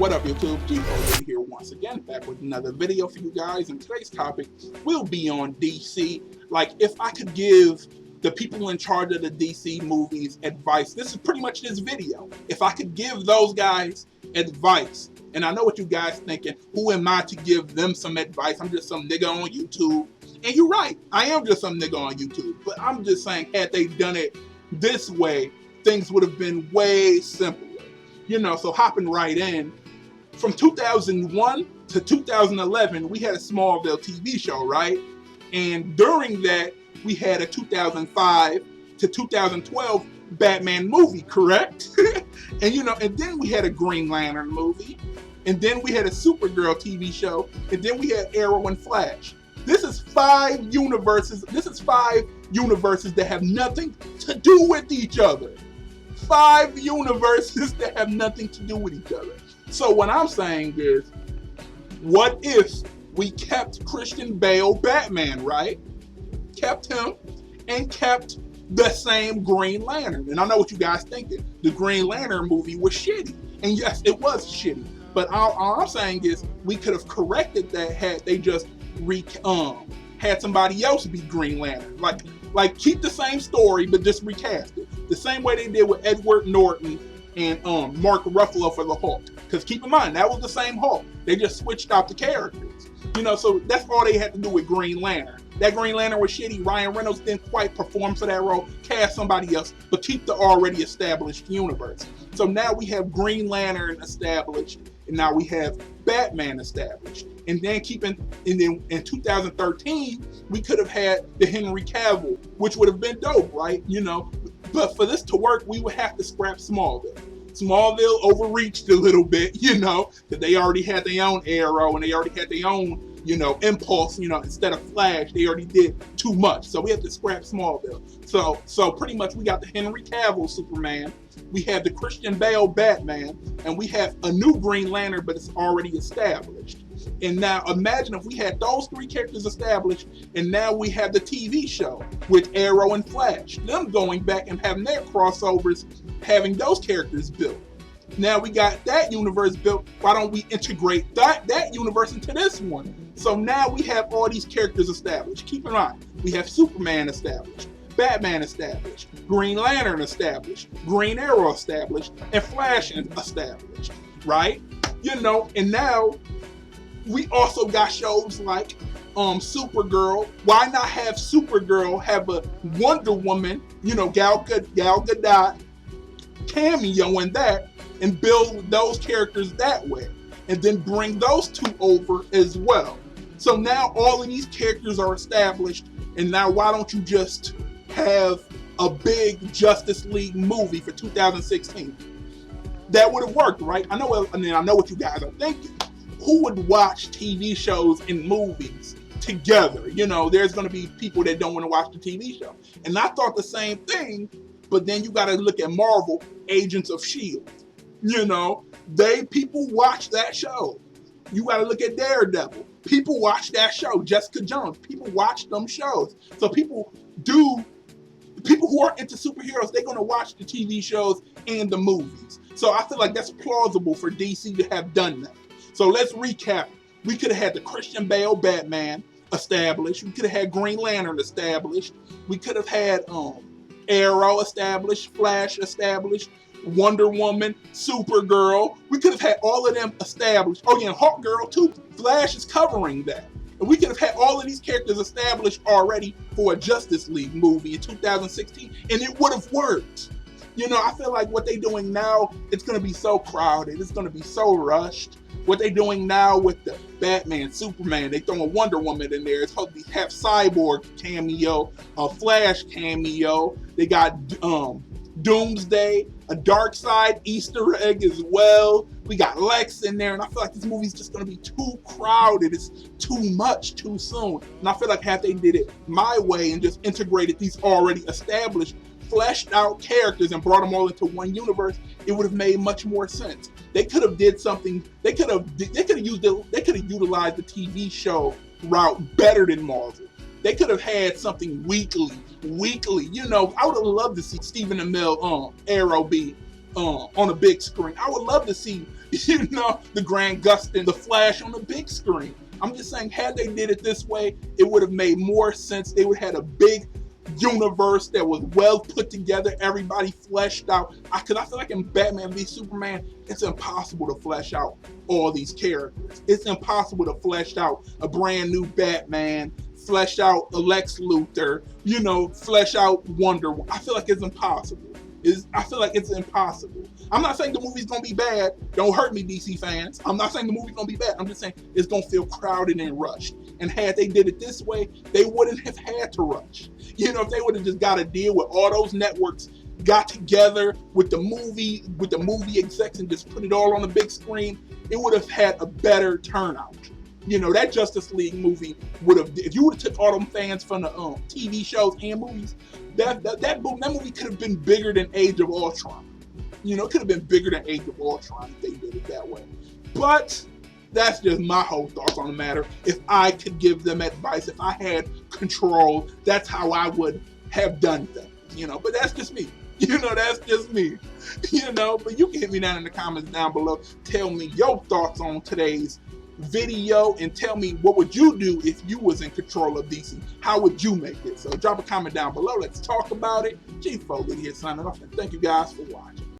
What up, YouTube? G4 here once again, back with another video for you guys. And today's topic will be on DC. Like, if I could give the people in charge of the DC movies advice, this is pretty much this video. If I could give those guys advice, and I know what you guys thinking, who am I to give them some advice? I'm just some nigga on YouTube. And you're right, I am just some nigga on YouTube. But I'm just saying, had they done it this way, things would have been way simpler. You know, so hopping right in, from 2001 to 2011, we had a Smallville TV show, right? And during that, we had a 2005 to 2012 Batman movie, correct? And you know, and then we had a Green Lantern movie, and then we had a Supergirl TV show, and then we had Arrow and Flash. This is five universes. This is five universes that have nothing to do with each other. Five universes that have nothing to do with each other. So what I'm saying is, what if we kept Christian Bale Batman, right? Kept him and kept the same Green Lantern. And I know what you guys thinking. The Green Lantern movie was shitty. And yes, it was shitty. But all I'm saying is, we could have corrected that had they just had somebody else be Green Lantern. Like keep the same story, but just recast it. The same way they did with Edward Norton and Mark Ruffalo for the Hulk. Because keep in mind, that was the same Hulk. They just switched out the characters. You know, so that's all they had to do with Green Lantern. That Green Lantern was shitty. Ryan Reynolds didn't quite perform for that role. Cast somebody else, but keep the already established universe. So now we have Green Lantern established, and now we have Batman established. And then in 2013, we could have had the Henry Cavill, which would have been dope, right? You know, but for this to work, we would have to scrap Smallville. Smallville overreached a little bit, you know, because they already had their own Arrow and they already had their own, you know, Impulse, you know, instead of Flash, they already did too much. So we have to scrap Smallville. So pretty much we got the Henry Cavill Superman, we have the Christian Bale Batman, and we have a new Green Lantern, but it's already established. And now imagine if we had those three characters established, and now we have the TV show with Arrow and Flash, them going back and having their crossovers, having those characters built. Now we got that universe built, why don't we integrate that universe into this one? So now we have all these characters established. Keep in mind, we have Superman established, Batman established, Green Lantern established, Green Arrow established, and Flash established, right? You know, and now we also got shows like Supergirl. Why not have Supergirl have a Wonder Woman, you know, Gal Gadot cameo in that, and build those characters that way, and then bring those two over as well. So now all of these characters are established, and now why don't you just have a big Justice League movie for 2016? That would have worked, right? I know what you guys are thinking. Who would watch TV shows and movies together? You know, there's going to be people that don't want to watch the TV show. And I thought the same thing, but then you got to look at Marvel, Agents of S.H.I.E.L.D. You know, people watch that show. You got to look at Daredevil. People watch that show. Jessica Jones. People watch them shows. So people who are into superheroes, they're going to watch the TV shows and the movies. So I feel like that's plausible for DC to have done that. So let's recap. We could have had the Christian Bale Batman established. We could have had Green Lantern established. We could have had Arrow established, Flash established, Wonder Woman, Supergirl. We could have had all of them established. Oh yeah, and Hawkgirl too. Flash is covering that. And we could have had all of these characters established already for a Justice League movie in 2016, and it would have worked. You know, I feel like what they're doing now, it's going to be so crowded. It's going to be so rushed. What they're doing now with the Batman, Superman, they throwing Wonder Woman in there. It's supposed to have Cyborg cameo, a Flash cameo. They got Doomsday, a Darkseid Easter egg as well. We got Lex in there, and I feel like this movie's just going to be too crowded. It's too much too soon. And I feel like had they did it my way and just integrated these already established, fleshed out characters and brought them all into one universe, it would have made much more sense. They could have did something. They could have utilized the TV show route better than Marvel. They could have had something weekly. You know, I would have loved to see Stephen Amell Arrow be on a big screen. I would love to see You know, the Grant Gustin, the Flash on the big screen. I'm just saying, had they did it this way, it would have made more sense. They would have had a big universe that was well put together, everybody fleshed out. Because I feel like in Batman v Superman, it's impossible to flesh out all these characters. It's impossible to flesh out a brand new Batman, flesh out a Lex Luthor, you know, flesh out Wonder Woman. I feel like it's impossible. I feel like it's impossible. I'm not saying the movie's gonna be bad. Don't hurt me, DC fans. I'm not saying the movie's gonna be bad. I'm just saying it's gonna feel crowded and rushed. And had they did it this way, they wouldn't have had to rush. You know, if they would have just got a deal with all those networks, got together with the movie execs and just put it all on the big screen, it would have had a better turnout. You know, that Justice League movie would have, if you would have took all them fans from the TV shows and movies, that movie could have been bigger than Age of Ultron. You know, it could have been bigger than Age of Ultron if they did it that way. But that's just my whole thoughts on the matter. If I could give them advice, if I had control, that's how I would have done things. You know, but that's just me. You know, that's just me. You know, but you can hit me down in the comments down below. Tell me your thoughts on today's video and tell me what would you do if you was in control of DC. How would you make it? So drop a comment down below. Let's talk about it. Chief Foley here signing off, and thank you guys for watching.